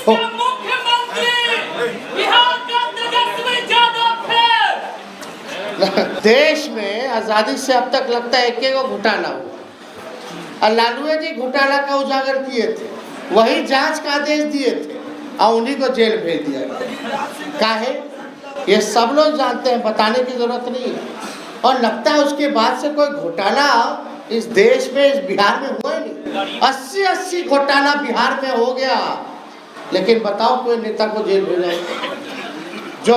का मुख्यमंत्री बिहार का तेजस्वी यादव है। देश में आजादी से अब तक लगता है एक घोटाला हुआ और लालू जी घोटाला का उजागर किए थे, वही जांच का आदेश दिए थे और उन्हीं को जेल भेज दिया गया। काहे? ये सब लोग जानते हैं, बताने की जरूरत नहीं है। और लगता है उसके बाद से कोई घोटाला इस देश में, इस बिहार में हुआ ही नहीं। 80 घोटाला बिहार में हो गया, लेकिन बताओ कोई नेता को जेल भेजा जो?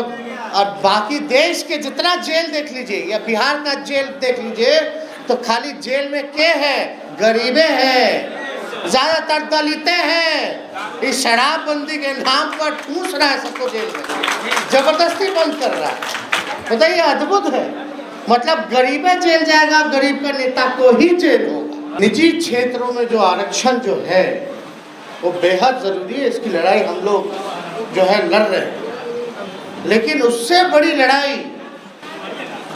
और बाकी देश के जितना जेल देख लीजिए या बिहार का जेल देख लीजिए तो खाली जेल में के है? गरीबे हैं, ज्यादातर दलितें हैं। इस शराबबंदी के नाम पर ठूस रहा है सबको जेल में, जबरदस्ती बंद कर रहा है। बताइए, अद्भुत है। मतलब गरीबे जेल जाएगा, गरीब का नेता को ही जेल होगा। निजी क्षेत्रों में जो आरक्षण जो है वो बेहद जरूरी है, इसकी लड़ाई हम लोग जो है लड़ रहे हैं। लेकिन उससे बड़ी लड़ाई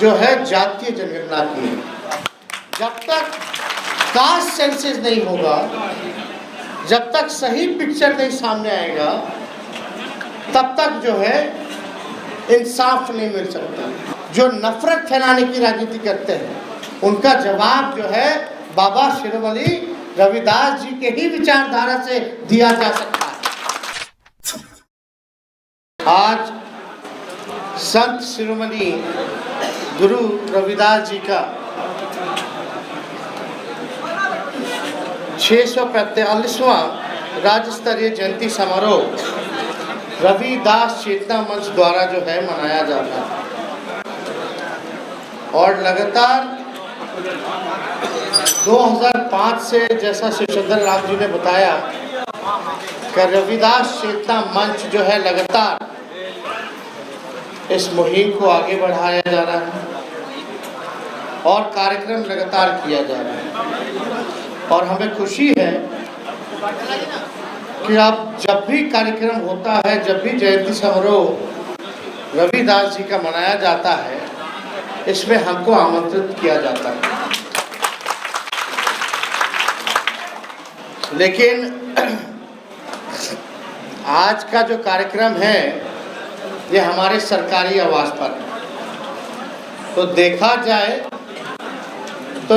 जो है जातीय जनगणना की है। जब तक कास्ट सेंसस नहीं होगा, जब तक सही पिक्चर नहीं सामने आएगा, तब तक जो है इंसाफ नहीं मिल सकता। जो नफरत फैलाने की राजनीति करते हैं उनका जवाब जो है बाबा शिरोमणि रविदास जी के ही विचारधारा से दिया जा सकता है। आज संत शिरोमणि गुरु रविदास जी का 643वां राज्य स्तरीय जयंती समारोह रविदास चेतना मंच द्वारा जो है मनाया जाता है। और लगातार 2005 से, जैसा शिवचंद्र राम जी ने बताया, कि रविदास चेतना मंच जो है लगातार इस मुहिम को आगे बढ़ाया जा रहा है और कार्यक्रम लगातार किया जा रहा है। और हमें खुशी है कि अब जब भी कार्यक्रम होता है, जब भी जयंती समारोह रविदास जी का मनाया जाता है, इसमें हमको आमंत्रित किया जाता है। लेकिन आज का जो कार्यक्रम है ये हमारे सरकारी आवास पर है। तो देखा जाए तो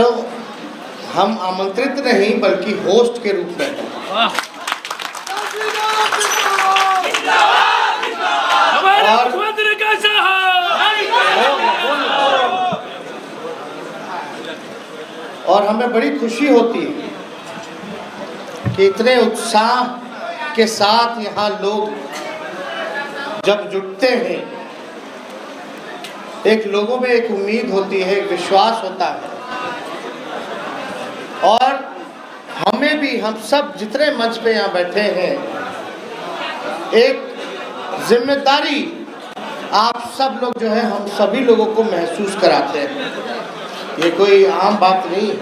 हम आमंत्रित नहीं बल्कि होस्ट के रूप में हैं। और हमें बड़ी खुशी होती है कि इतने उत्साह के साथ यहाँ लोग जब जुटते हैं, एक लोगों में एक उम्मीद होती है, एक विश्वास होता है। और हमें भी, हम सब जितने मंच पे यहाँ बैठे हैं, एक जिम्मेदारी आप सब लोग जो है हम सभी लोगों को महसूस कराते हैं। ये कोई आम बात नहीं है।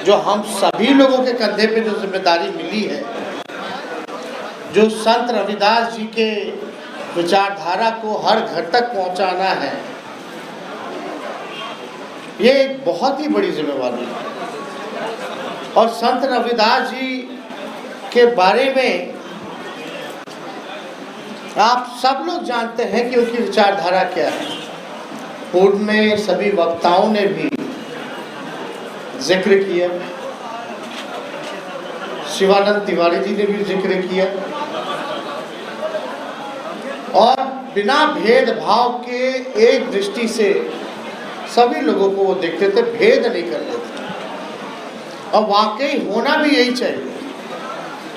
जो हम सभी लोगों के कंधे पे जो जिम्मेदारी मिली है, जो संत रविदास जी के विचारधारा को हर घर तक पहुंचाना है, ये एक बहुत ही बड़ी जिम्मेवारी है। और संत रविदास जी के बारे में आप सब लोग जानते हैं कि उनकी विचारधारा क्या है। पूर्व में सभी वक्ताओं ने भी जिक्र किया, शिवानंद तिवारी जी ने भी जिक्र किया, और बिना भेदभाव के एक दृष्टि से सभी लोगों को वो देखते थे, भेद नहीं करते थे। और वाकई होना भी यही चाहिए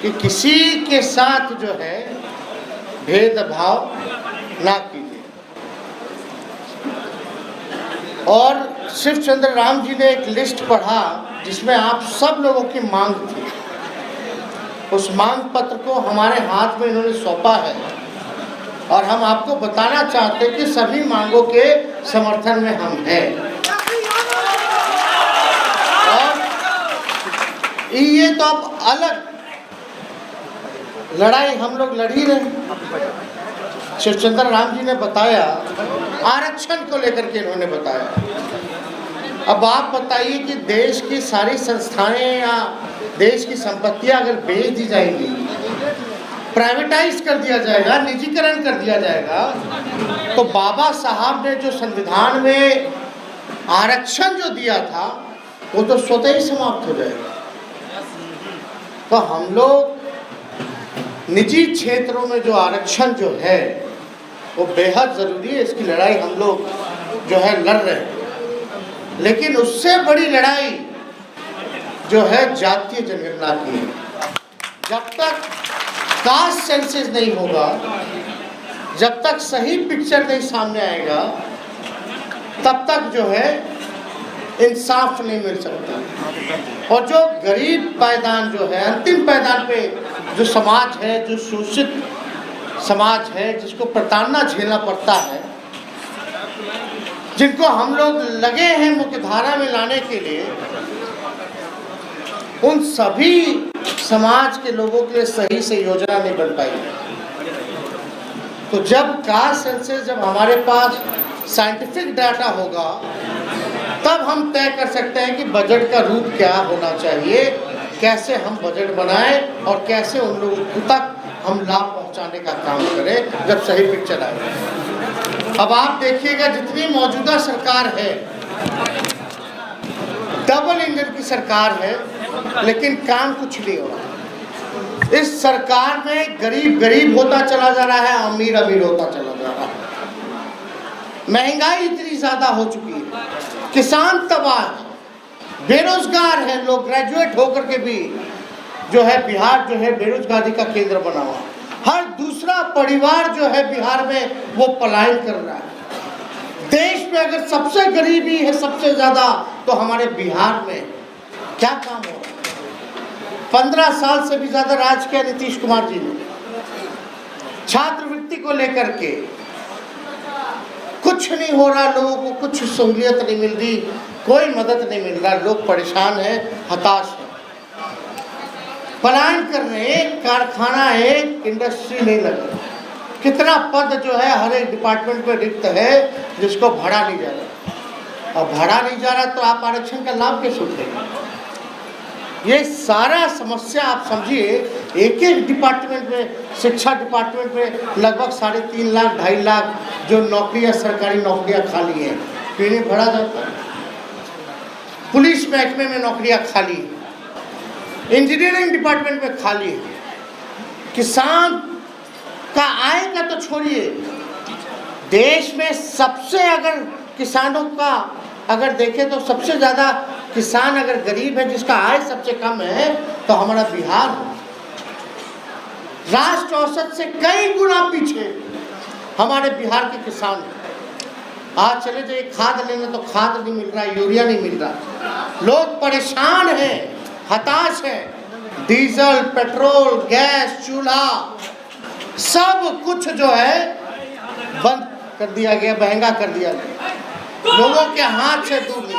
कि किसी के साथ जो है भेदभाव ना कीजिए। और शिवचंद्र राम जी ने एक लिस्ट पढ़ा जिसमें आप सब लोगों की मांग थी। उस मांग पत्र को हमारे हाथ में इन्होंने सौंपा है और हम आपको बताना चाहते हैं कि सभी मांगों के समर्थन में हम हैं। और ये तो अब अलग लड़ाई हम लोग लड़ ही रहे। शिवचंद्र राम जी ने बताया, आरक्षण को लेकर के इन्होंने बताया। अब आप बताइए कि देश की सारी संस्थाएं या देश की संपत्तियां अगर बेच दी जाएंगी प्राइवेटाइज कर दिया जाएगा, निजीकरण कर दिया जाएगा, तो बाबा साहब ने जो संविधान में आरक्षण जो दिया था वो तो स्वतः ही समाप्त हो जाएगा। तो हम लोग निजी क्षेत्रों में जो आरक्षण जो है वो बेहद ज़रूरी है, इसकी लड़ाई हम लोग जो है लड़ रहे हैं। लेकिन उससे बड़ी लड़ाई जो है जातीय जनगणना की है। जब तक कास्ट सेंसस नहीं होगा, जब तक सही पिक्चर नहीं सामने आएगा, तब तक जो है इंसाफ नहीं मिल सकता। और जो गरीब पायदान जो है, अंतिम पायदान पे जो समाज है, जो शोषित समाज है, जिसको प्रताड़ना झेलना पड़ता है, जिनको हम लोग लगे हैं मुख्यधारा में लाने के लिए, उन सभी समाज के लोगों के लिए सही से योजना नहीं बन पाई है। तो जब कास्ट सेंसस, जब हमारे पास साइंटिफिक डाटा होगा, तब हम तय कर सकते हैं कि बजट का रूप क्या होना चाहिए, कैसे हम बजट बनाएं और कैसे उन लोगों तक हम लाभ पहुंचाने का काम करें जब सही पिक्चर आए। अब आप देखिएगा, जितनी मौजूदा सरकार है, डबल इंजन की सरकार है, लेकिन काम कुछ नहीं हो रहा। इस सरकार में गरीब गरीब होता चला जा रहा है, अमीर अमीर होता चला जा रहा है। महंगाई इतनी ज्यादा हो चुकी है, किसान तबाह है, बेरोजगार है लोग, ग्रेजुएट होकर के भी जो है बिहार जो है बेरोजगारी का केंद्र बना हुआ। हर दूसरा परिवार जो है बिहार में वो पलायन कर रहा है। देश में अगर सबसे गरीबी है सबसे ज्यादा, तो हमारे बिहार में क्या काम हो रहा है? 15 साल से भी ज्यादा राज किया नीतीश कुमार जी ने। छात्रवृत्ति को लेकर के कुछ नहीं हो रहा, लोगों को कुछ सहूलियत नहीं मिल रही, कोई मदद नहीं मिल रहा, लोग परेशान हैं, हताश हैं, पलायन कर रहे हैं। एक कारखाना, एक इंडस्ट्री नहीं लग रहा। कितना पद जो है हर एक डिपार्टमेंट में रिक्त है, जिसको भरा नहीं जा रहा। और भरा नहीं जा रहा तो आप आरक्षण का लाभ कैसे उठाएंगे? ये सारा समस्या आप समझिए, एक एक डिपार्टमेंट में, शिक्षा डिपार्टमेंट में लगभग 3.5 लाख 2.5 लाख जो नौकरियां, सरकारी नौकरियां खाली हैं, क्यों नहीं भरा जाता? पुलिस महकमे में नौकरियां खाली हैं, इंजीनियरिंग डिपार्टमेंट में खाली है। किसान का आय का तो छोड़िए, देश में सबसे अगर किसानों का अगर देखें तो सबसे ज़्यादा किसान अगर गरीब है, जिसका आय सबसे कम है, तो हमारा बिहार है। राष्ट्र औसत से कई गुना पीछे हमारे बिहार के किसान हैं। आज चले जाइए खाद लेने तो खाद नहीं मिल रहा, यूरिया नहीं मिल रहा, लोग परेशान हैं, हताश है। डीजल, पेट्रोल, गैस, चूल्हा सब कुछ जो है बंद कर दिया गया, महंगा कर दिया गया, लोगों के हाथ से दूर नहीं।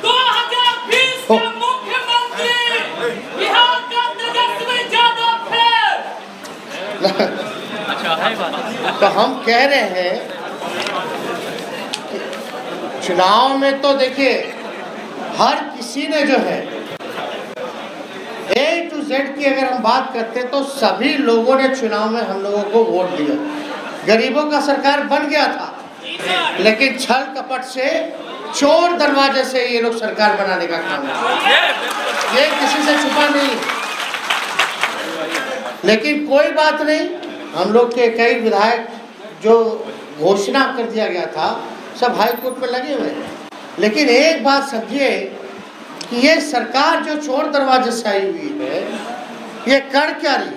2020 के मुख्यमंत्री बिहार का तेजस्वी यादव थे। तो हम कह रहे हैं कि चुनाव में तो देखिए हर किसी ने जो है A to Z की अगर हम बात करते तो सभी लोगों ने चुनाव में हम लोगों को वोट दिया। गरीबों का सरकार बन गया था, लेकिन छल कपट से, चोर दरवाजे से ये लोग सरकार बनाने का काम किया। ये किसी से छुपा नहीं। लेकिन कोई बात नहीं, हम लोग के कई विधायक जो घोषणा कर दिया गया था, सब हाई कोर्ट में लगे हुए हैं। लेकिन एक बात समझिए कि ये सरकार जो चोर दरवाजे से आई हुई है, ये कर क्या रही?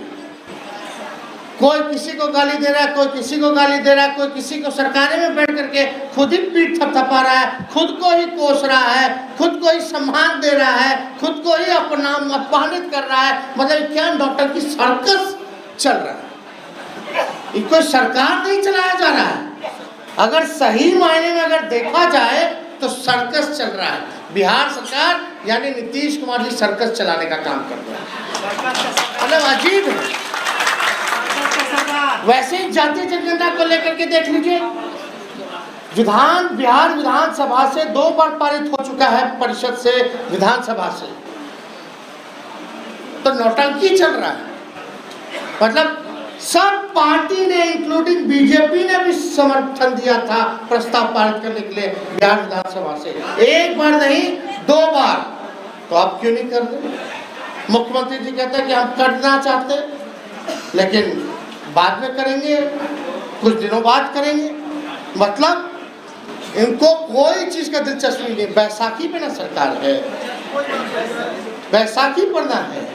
कोई किसी को गाली दे रहा है, कोई किसी को गाली दे रहा है, कोई किसी को सरकारे में बैठ करके खुद ही पीठ थपथपा रहा है, खुद को ही कोस रहा है, खुद को ही सम्मान दे रहा है, खुद को ही अपमानित कर रहा है। मतलब क्या डॉक्टर की सर्कस चल रहा है? ये कोई सरकार नहीं चलाया जा रहा है। अगर सही मायने में अगर देखा जाए तो सर्कस चल रहा है। बिहार सरकार यानी नीतीश कुमार जी सर्कस चलाने का काम कर रहे हैं। मतलब अजीब है। वैसे ही जातीय जनगणना को लेकर के देख लीजिए, बिहार विधानसभा से 2 बार पारित हो चुका है, परिषद से, विधानसभा से, तो नौटंकी चल रहा है। मतलब सब पार्टी ने इंक्लूडिंग बीजेपी ने भी समर्थन दिया था प्रस्ताव पारित करने के लिए बिहार विधानसभा से, एक बार नहीं 2 बार। तो आप क्यों नहीं कर रहे? मुख्यमंत्री जी कहते हैं कि हम करना चाहते हैं लेकिन बाद में करेंगे, कुछ दिनों बाद करेंगे। मतलब इनको कोई चीज का दिलचस्पी नहीं। बैसाखी पे ना सरकार है, बैसाखी पर ना है।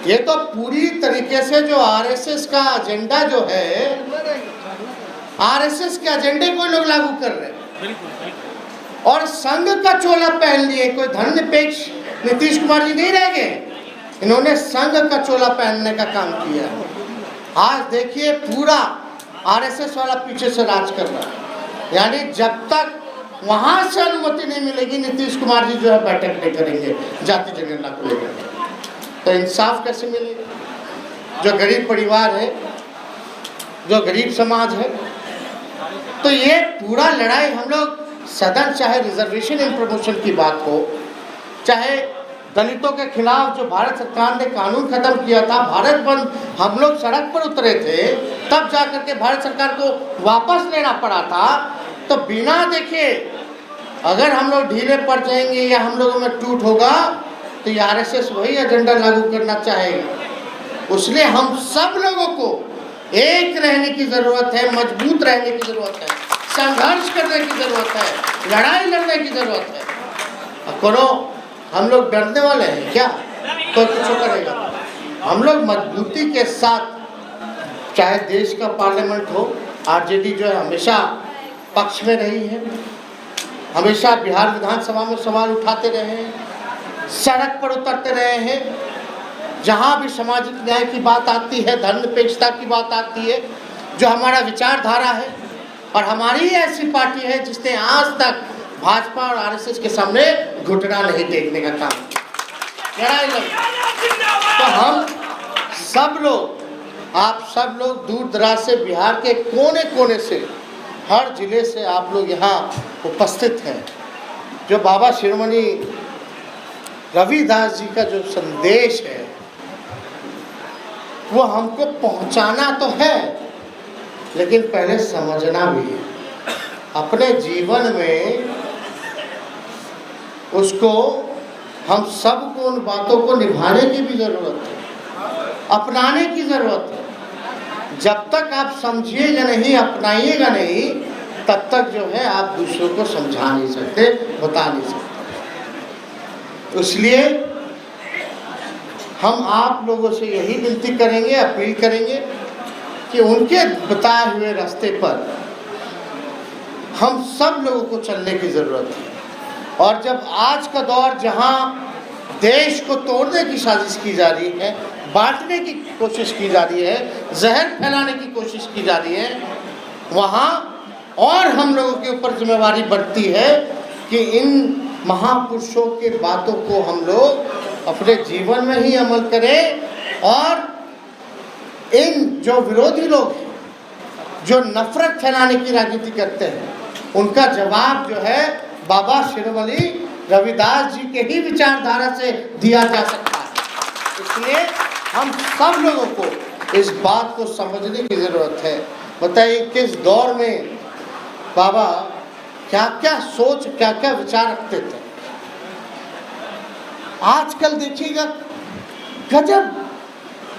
ये तो पूरी तरीके से जो आरएसएस का एजेंडा जो है, आरएसएस के एजेंडे को लोग लागू कर रहे हैं और संघ का चोला पहन लिए। कोई धर्मनिरपेक्ष नीतीश कुमार जी नहीं रह गए, इन्होंने संघ का चोला पहनने का काम किया। आज देखिए पूरा आरएसएस वाला पीछे से राज कर रहा है। यानी जब तक वहां से अनुमति नहीं मिलेगी, नीतीश कुमार जी जो है बैठक नहीं करेंगे जाति जनगणना को लेकर। तो इंसाफ कैसे मिलेगा? जो गरीब परिवार है, जो गरीब समाज है, तो ये पूरा लड़ाई हम लोग सदन, चाहे रिजर्वेशन एंड प्रमोशन की बात हो, चाहे दलितों के खिलाफ जो भारत सरकार ने कानून खत्म किया था, भारत बंद, हम लोग सड़क पर उतरे थे, तब जाकर के भारत सरकार को वापस लेना पड़ा था। तो बिना देखे अगर हम लोग ढीले पड़ जाएंगे या हम लोगों में टूट होगा तो ये आरएसएस वही एजेंडा लागू करना चाहेगा। इसलिए हम सब लोगों को एक रहने की जरूरत है, मजबूत रहने की जरूरत है, संघर्ष करने की जरूरत है, लड़ाई लड़ने की जरूरत है। करो, हम लोग डरने वाले हैं क्या? तो कुछ करेगा। हम लोग मजबूती के साथ, चाहे देश का पार्लियामेंट हो, आरजेडी जो है हमेशा पक्ष में रही है, हमेशा बिहार विधानसभा में सवाल उठाते रहे हैं, सड़क पर उतरते रहे हैं। जहाँ भी सामाजिक न्याय की बात आती है, धर्मनिरपेक्षता की बात आती है, जो हमारा विचारधारा है, और हमारी ऐसी पार्टी है जिसने आज तक भाजपा और आरएसएस के सामने घुटना नहीं टेकने का काम किया। तो हम सब लोग, आप सब लोग दूर दराज से, बिहार के कोने कोने से, हर जिले से आप लोग यहाँ उपस्थित हैं। जो बाबा शिरोमणि रविदास जी का जो संदेश है वो हमको पहुँचाना तो है, लेकिन पहले समझना भी है। अपने जीवन में उसको, हम सबको उन बातों को निभाने की भी ज़रूरत है, अपनाने की ज़रूरत है। जब तक आप समझिएगा नहीं, अपनाइएगा नहीं, तब तक जो है आप दूसरों को समझा नहीं सकते, बता नहीं सकते। इसलिए हम आप लोगों से यही विनती करेंगे, अपील करेंगे कि उनके बताए हुए रास्ते पर हम सब लोगों को चलने की ज़रूरत है। और जब आज का दौर जहां देश को तोड़ने की साजिश की जा रही है, बांटने की कोशिश की जा रही है, जहर फैलाने की कोशिश की जा रही है, वहाँ और हम लोगों के ऊपर जिम्मेवारी बढ़ती है कि इन महापुरुषों के बातों को हम लोग अपने जीवन में ही अमल करें। और इन जो विरोधी लोग हैं, जो नफरत फैलाने की राजनीति करते हैं, उनका जवाब जो है बाबा शिरोमणि रविदास जी के ही विचारधारा से दिया जा सकता है। इसलिए हम सब लोगों को इस बात को समझने की ज़रूरत है। बताइए किस दौर में बाबा क्या क्या सोच, क्या क्या विचार रखते थे। आजकल देखिएगा गजब,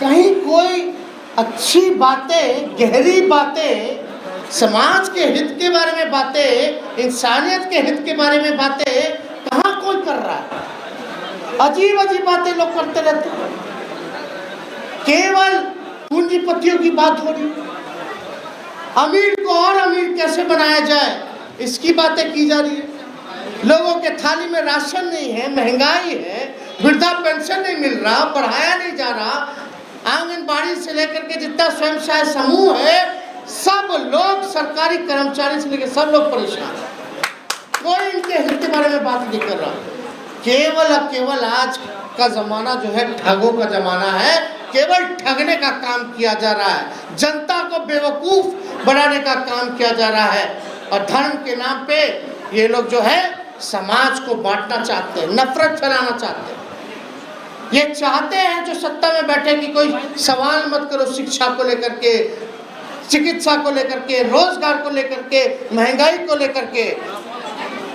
कहीं कोई अच्छी बातें, गहरी बातें, समाज के हित के बारे में बातें, इंसानियत के हित के बारे में बातें कहाँ कोई कर रहा है। अजीब अजीब बातें लोग करते रहते हैं, केवल पूंजीपतियों की बात हो रही, अमीर को और अमीर कैसे बनाया जाए इसकी बातें की जा रही है। लोगों के थाली में राशन नहीं है, महंगाई है, वृद्धा पेंशन नहीं मिल रहा, पढ़ाया नहीं जा रहा, आंगनबाड़ी से लेकर के जितना स्वयं सहायता समूह है, सब लोग, सरकारी कर्मचारी से लेकर सब लोग परेशान हैं। कोई इनके हित के बारे में बात नहीं कर रहा। केवल और केवल आज का जमाना जो है ठगों का जमाना है, केवल ठगने का काम किया जा रहा है, जनता को बेवकूफ बनाने का काम किया जा रहा है। और धर्म के नाम पे ये लोग जो है समाज को बांटना चाहते हैं, नफरत फैलाना चाहते हैं। ये चाहते हैं जो सत्ता में बैठे कि कोई सवाल मत करो शिक्षा को लेकर के, चिकित्सा को लेकर के, रोजगार को लेकर के, महंगाई को लेकर के,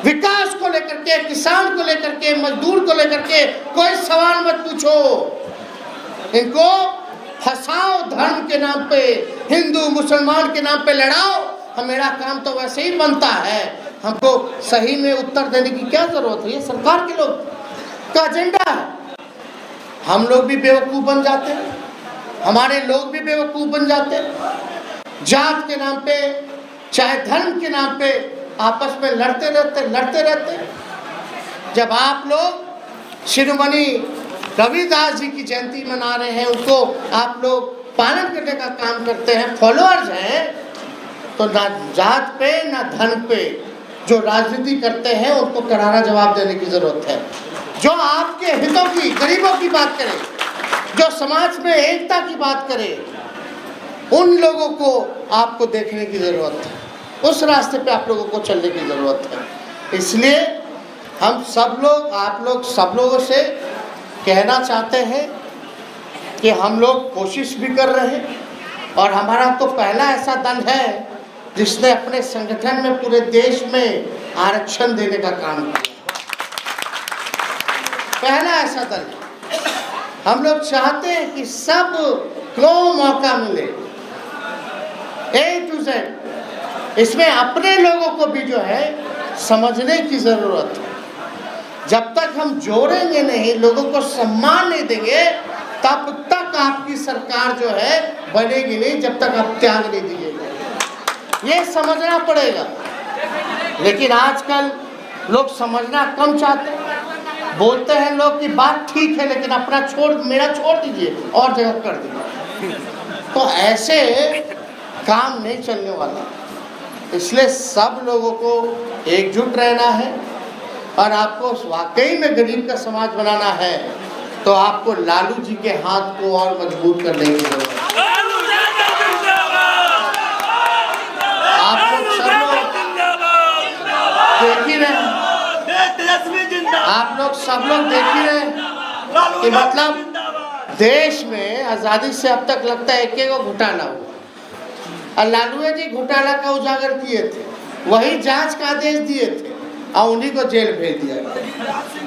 विकास को लेकर के, किसान को लेकर के, मजदूर को लेकर के कोई सवाल मत पूछो। इनको फंसाओ धर्म के नाम पे, हिंदू मुसलमान के नाम पे लड़ाओ। मेरा काम तो वैसे ही बनता है, हमको सही में उत्तर देने की क्या जरूरत है? ये सरकार के लोग का एजेंडा है। हम लोग भी बेवकूफ बन जाते हैं, हमारे लोग भी बेवकूफ बन जाते हैं। जात के नाम पे, चाहे धर्म के नाम पे आपस में लड़ते रहते। जब आप लोग शिरोमणि रविदास जी की जयंती मना रहे हैं, उनको आप लोग पालन करने का काम करते हैं, फॉलोअर्स हैं, तो ना जात पे ना धर्म पे जो राजनीति करते हैं उनको करारा जवाब देने की जरूरत है। जो आपके हितों की, गरीबों की बात करे, जो समाज में एकता की बात करे, उन लोगों को आपको देखने की जरूरत है, उस रास्ते पे आप लोगों को चलने की जरूरत है। इसलिए हम सब लोग, आप लोग सब लोगों से कहना चाहते हैं कि हम लोग कोशिश भी कर रहे हैं और हमारा तो पहला ऐसा दल है जिसने अपने संगठन में पूरे देश में आरक्षण देने का काम किया। पहला ऐसा दल हम लोग चाहते हैं कि सब को मौका मिले, A to Z। इसमें अपने लोगों को भी जो है समझने की जरूरत है। जब तक हम जोड़ेंगे नहीं, लोगों को सम्मान नहीं देंगे, तब तक आपकी सरकार जो है बनेगी नहीं, जब तक आप त्याग नहीं दीजिएगा। ये समझना पड़ेगा। लेकिन आजकल लोग समझना कम चाहते हैं। बोलते हैं लोग कि बात ठीक है लेकिन अपना मेरा छोड़ दीजिए और जगह कर दीजिए। तो ऐसे काम नहीं चलने वाला। इसलिए सब लोगों को एकजुट रहना है और आपको वाकई में गरीब का समाज बनाना है तो आपको लालू जी के हाथ को और मजबूत करने की जरूरत है। आप लोग सब लोग देख ही रहे, आप लोग सब लोग देख ही रहे कि मतलब देश में आज़ादी से अब तक लगता है एक घोटाला हुआ और लालू जी घोटाला का उजागर किए थे, वही जांच का आदेश दिए थे और उन्हीं को जेल भेज दिया गया।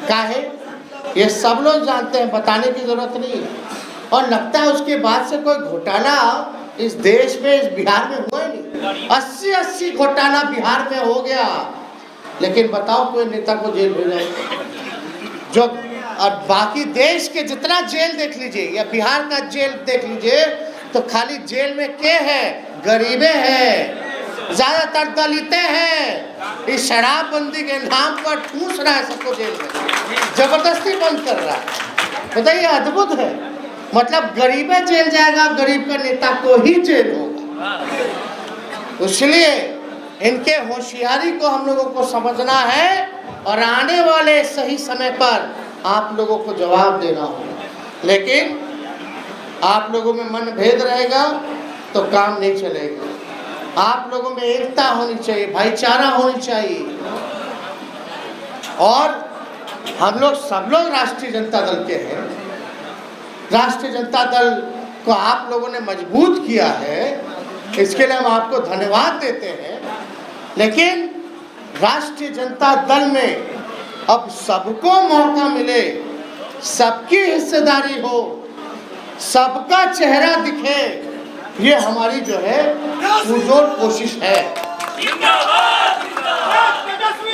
काहे? ये सब लोग जानते हैं, बताने की जरूरत नहीं है। और लगता है उसके बाद से कोई घोटाला इस देश में, इस बिहार में हुआ ही नहीं। 80 घोटाला बिहार में हो गया, लेकिन बताओ कोई नेता को जेल भेजा? जो और बाकी देश के जितना जेल देख लीजिए या बिहार का जेल देख लीजिए तो खाली जेल में के है? गरीबे हैं, ज्यादातर दलितें हैं। इस शराबबंदी के नाम पर ठूस रहा है सबको जेल में, जबरदस्ती बंद कर रहा है। बताइए, अद्भुत है। मतलब गरीबे जेल जाएगा, गरीब का नेता को ही जेल होगा। इसलिए इनके होशियारी को हम लोगों को समझना है और आने वाले सही समय पर आप लोगों को जवाब देना होगा। लेकिन आप लोगों में मन भेद रहेगा तो काम नहीं चलेगा। आप लोगों में एकता होनी चाहिए, भाईचारा होनी चाहिए। और हम लोग सब लोग राष्ट्रीय जनता दल के हैं। राष्ट्रीय जनता दल को आप लोगों ने मजबूत किया है, इसके लिए हम आपको धन्यवाद देते हैं। लेकिन राष्ट्रीय जनता दल में अब सबको मौका मिले, सबकी हिस्सेदारी हो, सबका चेहरा दिखे, ये हमारी जो है पुरजोर कोशिश है।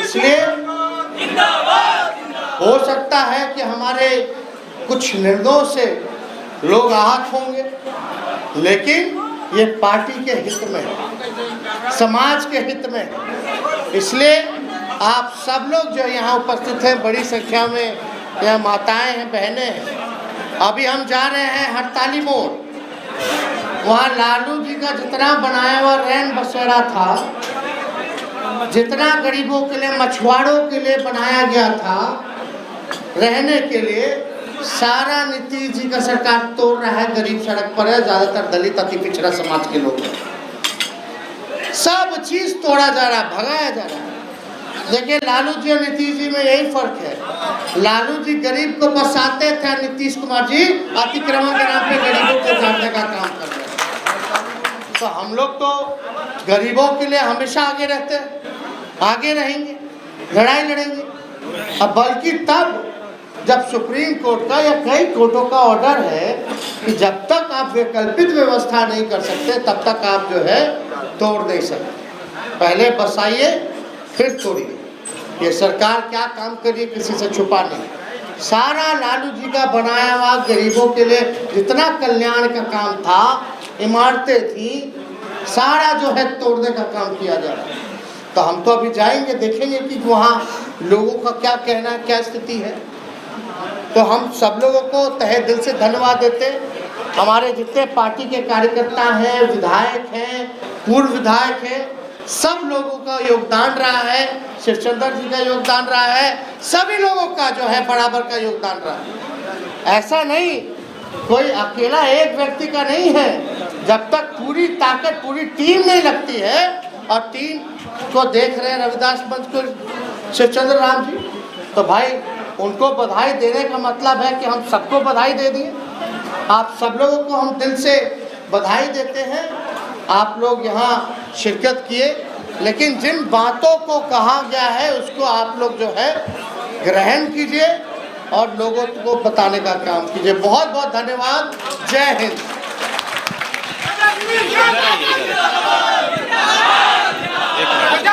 इसलिए हो सकता है कि हमारे कुछ निर्णयों से लोग आहत होंगे, लेकिन ये पार्टी के हित में है, समाज के हित में है। इसलिए आप सब लोग जो यहाँ उपस्थित हैं, बड़ी संख्या में यहाँ माताएं हैं, बहनें हैं। अभी हम जा रहे हैं हड़ताली मोड़। वहाँ लालू जी का जितना बनाया हुआ रैन बसेरा था, जितना गरीबों के लिए, मछुआरों के लिए बनाया गया था रहने के लिए, सारा नीतीश जी का सरकार तोड़ रहा है। गरीब सड़क पर है, ज्यादातर दलित अति पिछड़ा समाज के लोग हैं। सब चीज तोड़ा जा रहा है, भगाया जा रहा है। देखिए, लालू जी और नीतीश जी में यही फर्क है लालू जी गरीब को बसाते थे, नीतीश कुमार जी अतिक्रमण के नाम पे गरीबों को उजाड़ने का काम कर रहे हैं। तो हम लोग तो गरीबों के लिए हमेशा आगे रहते हैं, आगे रहेंगे, लड़ाई लड़ेंगे। अब बल्कि तब जब सुप्रीम कोर्ट का या कई कोर्टों का ऑर्डर है कि जब तक आप वैकल्पिक व्यवस्था नहीं कर सकते तब तक आप जो है तोड़ नहीं सकते। पहले बसाइए फिर तोड़िए। ये सरकार क्या काम करिए किसी से छुपा नहीं। सारा लालू जी का बनाया हुआ गरीबों के लिए जितना कल्याण का काम था, इमारतें थी, सारा जो है तोड़ने का काम किया जा रहा है। तो हम तो अभी जाएंगे, देखेंगे कि वहाँ लोगों का क्या कहना है, क्या स्थिति है। तो हम सब लोगों को तहे दिल से धन्यवाद देते। हमारे जितने पार्टी के कार्यकर्ता हैं, विधायक हैं, पूर्व विधायक हैं, सब लोगों का योगदान रहा है। शिवचंद्र जी का योगदान रहा है, सभी लोगों का जो है बराबर का योगदान रहा है। ऐसा नहीं कोई अकेला एक व्यक्ति का नहीं है। जब तक पूरी ताकत पूरी टीम नहीं लगती है, और टीम को देख रहे हैं रविदास मंच को शिवचंद्र राम जी, तो भाई उनको बधाई देने का मतलब है कि हम सबको बधाई दे दिए। आप सब लोगों को हम दिल से बधाई देते हैं। आप लोग यहाँ शिरकत किए, लेकिन जिन बातों को कहा गया है उसको आप लोग जो है ग्रहण कीजिए और लोगों को बताने का काम कीजिए। बहुत बहुत धन्यवाद। जय हिंद।